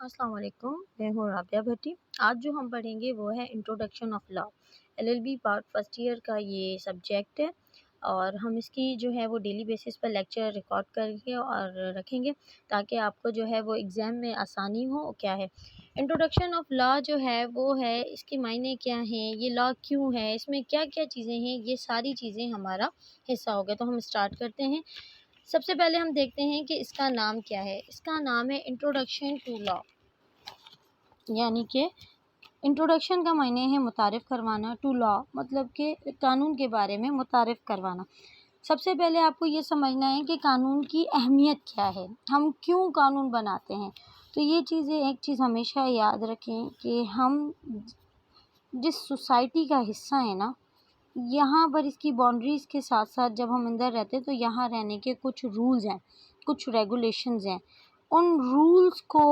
अस्सलाम वालेकुम, मैं हूँ राबिया भट्टी। आज जो हम पढ़ेंगे वो है introduction of law. LLB part first year का ये सब्जेक्ट है और हम इसकी जो है वो डेली बेसिस पर लेक्चर रिकॉर्ड करके और रखेंगे ताकि आपको जो है वो एग्ज़ाम में आसानी हो। क्या है इंट्रोडक्शन ऑफ लॉ जो है वो है, इसके मायने क्या हैं, ये लॉ क्यों है, इसमें क्या-क्या चीज़ें हैं, ये सारी चीज़ें हमारा हिस्सा हो गया। तो हम स्टार्ट करते हैं। सबसे पहले हम देखते हैं कि इसका नाम क्या है। इसका नाम है इंट्रोडक्शन टू लॉ, यानी कि इंट्रोडक्शन का मायने है मुतारिफ़ करवाना, टू लॉ मतलब कि कानून के बारे में मुतारिफ़ करवाना। सबसे पहले आपको ये समझना है कि कानून की अहमियत क्या है, हम क्यों कानून बनाते हैं। तो ये चीज़ें, एक चीज़ हमेशा याद रखें कि हम जिस सोसाइटी का हिस्सा है ना, यहाँ पर इसकी बाउंड्रीज़ के साथ साथ जब हम अंदर रहते हैं तो यहाँ रहने के कुछ रूल्स हैं, कुछ रेगुलेशंस हैं। उन रूल्स को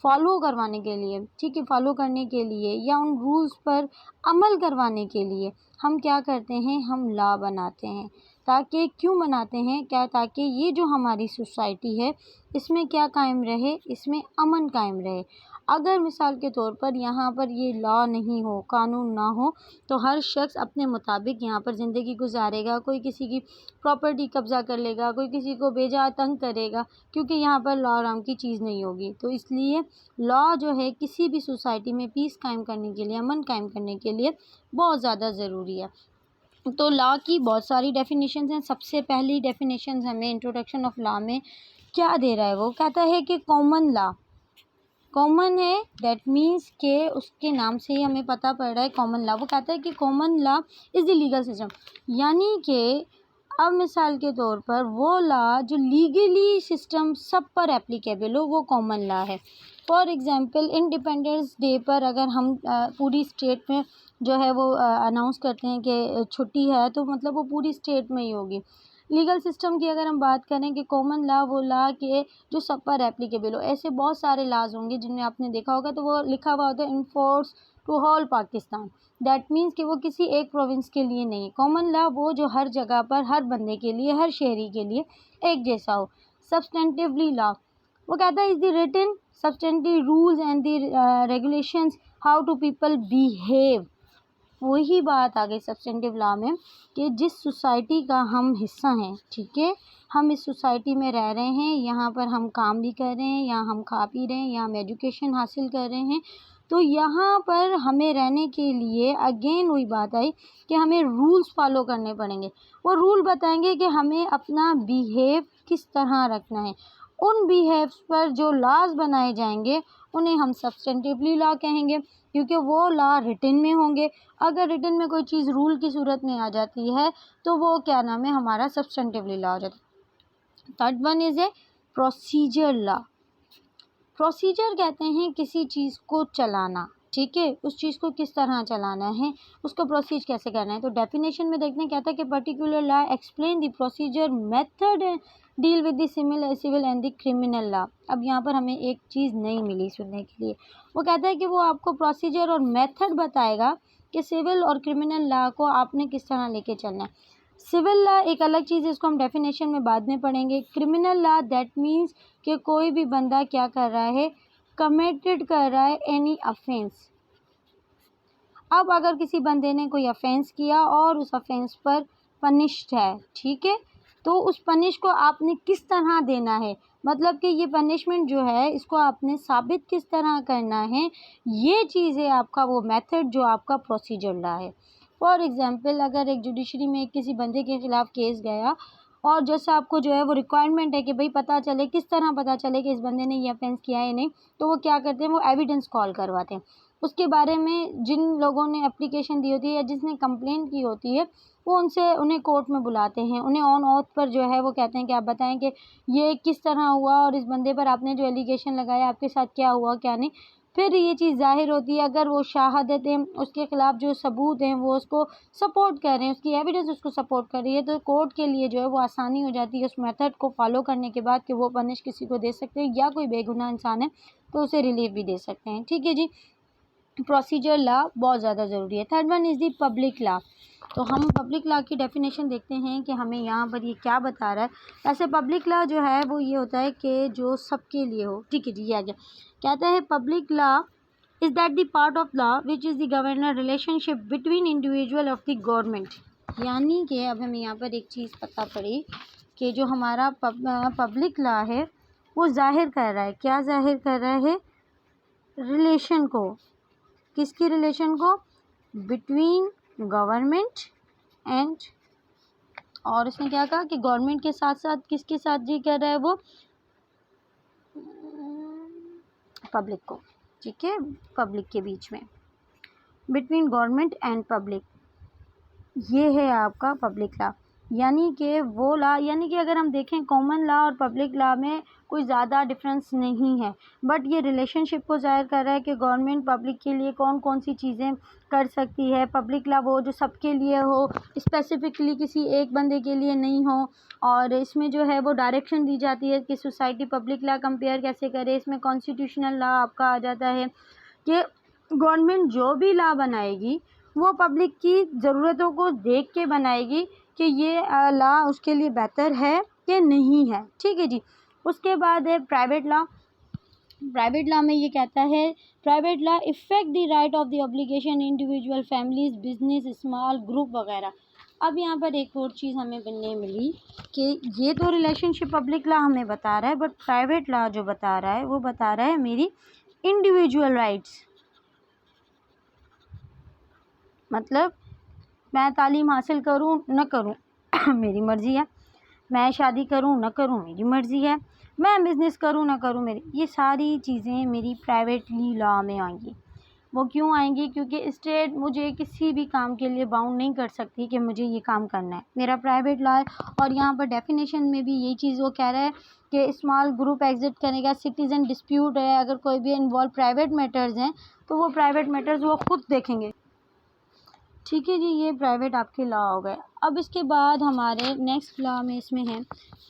फॉलो करवाने के लिए, ठीक है, फॉलो करने के लिए या उन रूल्स पर अमल करवाने के लिए हम क्या करते हैं, हम लॉ बनाते हैं। ताकि क्यों बनाते हैं, क्या, ताकि ये जो हमारी सोसाइटी है इसमें क्या कायम रहे, इसमें अमन कायम रहे। अगर मिसाल के तौर पर यहाँ पर ये लॉ नहीं हो, कानून ना हो, तो हर शख्स अपने मुताबिक यहाँ पर ज़िंदगी गुजारेगा। कोई किसी की प्रॉपर्टी कब्ज़ा कर लेगा, कोई किसी को बेजा तंग करेगा, क्योंकि यहाँ पर लॉ नाम की चीज़ नहीं होगी। तो इसलिए लॉ जो है किसी भी सोसाइटी में पीस कायम करने के लिए, अमन कायम करने के लिए बहुत ज़्यादा ज़रूरी है। तो लॉ की बहुत सारी डेफिनेशंस हैं। सबसे पहली डेफिनेशंस हमें इंट्रोडक्शन ऑफ लॉ में क्या दे रहा है, वो कहता है कि कॉमन लॉ, कॉमन है, दैट मीन्स के उसके नाम से ही हमें पता पड़ रहा है कॉमन लॉ। वो कहता है कि common law is the legal system, यानी कि अब मिसाल के तौर पर वो लॉ जो लीगली सिस्टम सब पर एप्लीकेबल हो, वो कॉमन लॉ है। फॉर एग्ज़ाम्पल इंडिपेंडेंस डे पर अगर हम पूरी स्टेट में जो है वो अनाउंस करते हैं कि छुट्टी है, तो मतलब वो पूरी स्टेट में ही होगी। लीगल सिस्टम की अगर हम बात करें कि कॉमन लॉ वो लॉ के जो सब पर एप्लीकेबल हो, ऐसे बहुत सारे लॉज होंगे जिनमें आपने देखा होगा, तो वो लिखा हुआ होता है in force to whole Pakistan. That means कि वो किसी एक प्रोविंस के लिए नहीं। कॉमन लॉ वो जो हर जगह पर, हर बंदे के लिए, हर शहरी के लिए एक जैसा हो। सब्सटेंटिवली लॉ वो कहता है is the written substantive rules and the regulations how to people behave. वही बात आ गई सब्सटेंटिव लॉ में कि जिस सोसाइटी का हम हिस्सा हैं, ठीक है, हम इस सोसाइटी में रह रहे हैं, यहाँ पर हम काम भी कर रहे हैं, यहाँ हम खा पी रहे हैं, यहाँ हम एजुकेशन हासिल कर रहे हैं, तो यहाँ पर हमें रहने के लिए अगेन वही बात आई कि हमें रूल्स फॉलो करने पड़ेंगे। वो रूल बताएंगे कि हमें अपना बिहेव किस तरह रखना है। उन बिहेव्स पर जो लॉज बनाए जाएंगे उन्हें हम सब्सटेंटिवली लॉ कहेंगे, क्योंकि वो लॉ रिटन में होंगे। अगर रिटन में कोई चीज़ रूल की सूरत में आ जाती है तो वो क्या नाम है, हमारा सब्सटेंटिवली लॉ हो जाता है। Third one is a procedure law. Procedure कहते हैं किसी चीज़ को चलाना, ठीक है, उस चीज़ को किस तरह चलाना है, उसको प्रोसीज कैसे करना है। तो डेफिनेशन में देखते हैं, कहता है कि particular law explain the procedure method deal with the civil and the criminal law. अब यहाँ पर हमें एक चीज़ नहीं मिली सुनने के लिए। वो कहता है कि वो आपको प्रोसीजर और मेथड बताएगा कि सिविल और क्रिमिनल लॉ को आपने किस तरह लेके चलना है। सिविल लॉ एक अलग चीज़ है, इसको हम डेफिनेशन में बाद में पढ़ेंगे। क्रिमिनल लॉ दैट मीन्स कि कोई भी बंदा क्या कर रहा है, कमिटेड कर रहा है एनी अफेंस। अब अगर किसी बंदे ने कोई अफेंस किया और उस अफेंस पर पनिश्ड है, ठीक है, तो उस पनिश को आपने किस तरह देना है, मतलब कि ये पनिशमेंट जो है इसको आपने साबित किस तरह करना है, ये चीज़ है आपका वो मेथड जो आपका प्रोसीजर लॉ है। फॉर एग्ज़ाम्पल अगर एक जुडिशरी में किसी बंदे के ख़िलाफ़ केस गया और जैसे आपको जो है वो रिक्वायरमेंट है कि भाई पता चले, किस तरह पता चले कि इस बंदे ने ये अफेंस किया है या नहीं, तो वो क्या करते हैं, वो एविडेंस कॉल करवाते हैं। उसके बारे में जिन लोगों ने एप्लीकेशन दी होती है या जिसने कंप्लेंट की होती है, वो उन्हें कोर्ट में बुलाते हैं। उन्हें ऑन ऑथ पर जो है वो कहते हैं कि आप बताएं कि ये किस तरह हुआ और इस बंदे पर आपने जो एलिगेशन लगाया आपके साथ क्या हुआ क्या नहीं। फिर ये चीज़ ज़ाहिर होती है, अगर वो शहादतें उसके ख़िलाफ़ जो सबूत हैं वो उसको सपोर्ट कर रहे हैं, उसकी एविडेंस उसको सपोर्ट कर रही है, तो कोर्ट के लिए जो है वो आसानी हो जाती है उस मेथड को फॉलो करने के बाद कि वो पनिश किसी को दे सकते हैं, या कोई बेगुनाह इंसान है तो उसे रिलीफ भी दे सकते हैं। ठीक है जी। प्रोसीजर लॉ बहुत ज़्यादा ज़रूरी है। Third one is the public law. तो हम पब्लिक लॉ की डेफिनेशन देखते हैं कि हमें यहाँ पर ये क्या बता रहा है। ऐसे पब्लिक लॉ जो है वो ये होता है कि जो सबके लिए हो। ठीक है जी, ये आ गया। कहता है public law is that the part of law which is the governor relationship between individual of the government. यानी कि अब हमें यहाँ पर एक चीज़ पता पड़ी कि जो हमारा पब्लिक लॉ है वो जाहिर कर रहा है, क्या जाहिर कर रहा है? रिलेशन को। किसकी रिलेशन को? बिटवीन गवर्नमेंट एंड, और इसने क्या कहा कि गवर्नमेंट के साथ साथ किसके साथ जी कर रहा है वो? पब्लिक को। ठीक है, पब्लिक के बीच में, बिटवीन गवर्नमेंट एंड पब्लिक, ये है आपका पब्लिक लॉ। यानी कि वो लॉ, यानी कि अगर हम देखें कॉमन लॉ और पब्लिक लॉ में कोई ज़्यादा डिफरेंस नहीं है, बट ये रिलेशनशिप को ज़ाहिर कर रहा है कि गवर्नमेंट पब्लिक के लिए कौन कौन सी चीज़ें कर सकती है। पब्लिक लॉ वो जो सबके लिए हो, स्पेसिफिकली किसी एक बंदे के लिए नहीं हो। और इसमें जो है वो डायरेक्शन दी जाती है कि सोसाइटी पब्लिक लॉ कंपेयर कैसे करे। इसमें कॉन्स्टिट्यूशनल लॉ आपका आ जाता है कि गवर्नमेंट जो भी लॉ बनाएगी वो पब्लिक की ज़रूरतों को देख के बनाएगी कि ये लॉ उसके लिए बेहतर है कि नहीं है। ठीक है जी। उसके बाद है प्राइवेट लॉ। प्राइवेट लॉ में ये कहता है private law effect the right of the obligation individual families business small group वगैरह। अब यहाँ पर एक और चीज़ हमें बनने मिली कि ये तो रिलेशनशिप पब्लिक लॉ हमें बता रहा है, बट प्राइवेट लॉ जो बता रहा है वो बता रहा है मेरी इंडिविजुअल राइट्स। मतलब मैं तालीम हासिल करूं न करूं मेरी मर्ज़ी है, मैं शादी करूं न करूं मेरी मर्ज़ी है, मैं बिज़नेस करूं न करूं मेरी, ये सारी चीज़ें मेरी प्राइवेटली लॉ में आएंगी। वो क्यों आएंगी? क्योंकि स्टेट मुझे किसी भी काम के लिए बाउंड नहीं कर सकती कि मुझे ये काम करना है, मेरा प्राइवेट लॉ है। और यहाँ पर डेफिनेशन में भी यही चीज़ वो कह रहा है कि स्मॉल ग्रुप एग्जिट करेगा, सिटीज़न डिस्प्यूट है, अगर कोई भी इन्वॉल्व प्राइवेट मैटर्स हैं तो वो प्राइवेट मैटर्स वो खुद देखेंगे। ठीक है जी, ये प्राइवेट आपके लॉ हो गए। अब इसके बाद हमारे नेक्स्ट लॉ में इसमें है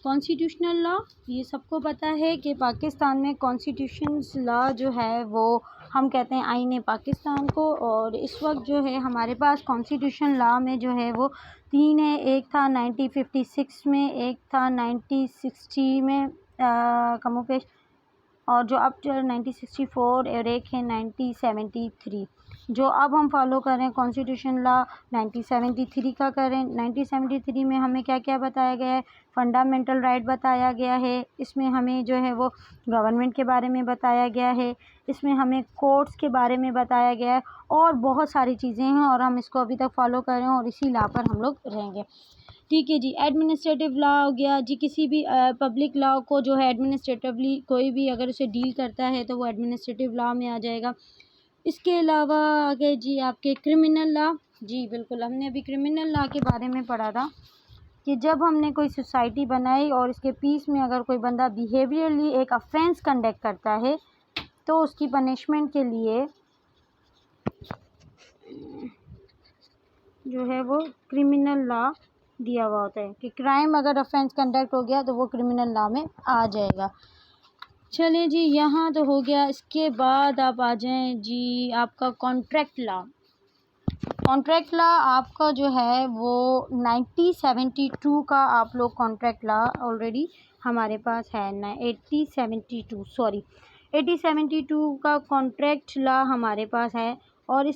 कॉन्स्टिट्यूशनल लॉ। ये सबको पता है कि पाकिस्तान में कॉन्स्टिट्यूशंस लॉ जो है वो हम कहते हैं आईने पाकिस्तान को। और इस वक्त जो है हमारे पास कॉन्स्टिट्यूशन लॉ में जो है वो 3 है। एक था 1956 में, एक था 1960 में कमोपेश, और जो अब 1964, और एक है 1973। जो अब हम फॉलो कर रहे हैं कॉन्स्टिट्यूशन लॉ 1973 का करें। 1973 में हमें क्या क्या बताया गया है? फंडामेंटल राइट बताया गया है। इसमें हमें जो है वो गवर्नमेंट के बारे में बताया गया है। इसमें हमें कोर्ट्स के बारे में बताया गया है, और बहुत सारी चीज़ें हैं, और हम इसको अभी तक फॉलो कर रहे हैं और इसी लॉ पर हम लोग रहेंगे। ठीक है जी। एडमिनिस्ट्रेटिव लॉ हो गया जी, किसी भी पब्लिक लॉ को जो है एडमिनिस्ट्रेटिवली कोई भी अगर उसे डील करता है तो वो एडमिनिस्ट्रेटिव लॉ में आ जाएगा। इसके अलावा आगे जी आपके क्रिमिनल लॉ। जी बिल्कुल, हमने अभी क्रिमिनल लॉ के बारे में पढ़ा था कि जब हमने कोई सोसाइटी बनाई और इसके पीस में अगर कोई बंदा बिहेवियरली एक ऑफेंस कंडक्ट करता है तो उसकी पनिशमेंट के लिए जो है वो क्रिमिनल लॉ दिया हुआ होता है कि क्राइम अगर ऑफेंस कंडक्ट हो गया तो वो क्रिमिनल लॉ में आ जाएगा। चलिए जी, यहाँ तो हो गया। इसके बाद आप आ जाएं जी आपका कॉन्ट्रैक्ट लॉ। कॉन्ट्रैक्ट लॉ आपका जो है वो 1972 का आप लोग कॉन्ट्रैक्ट लॉ ऑलरेडी हमारे पास है ना। 8072 का कॉन्ट्रैक्ट लॉ हमारे पास है। और इस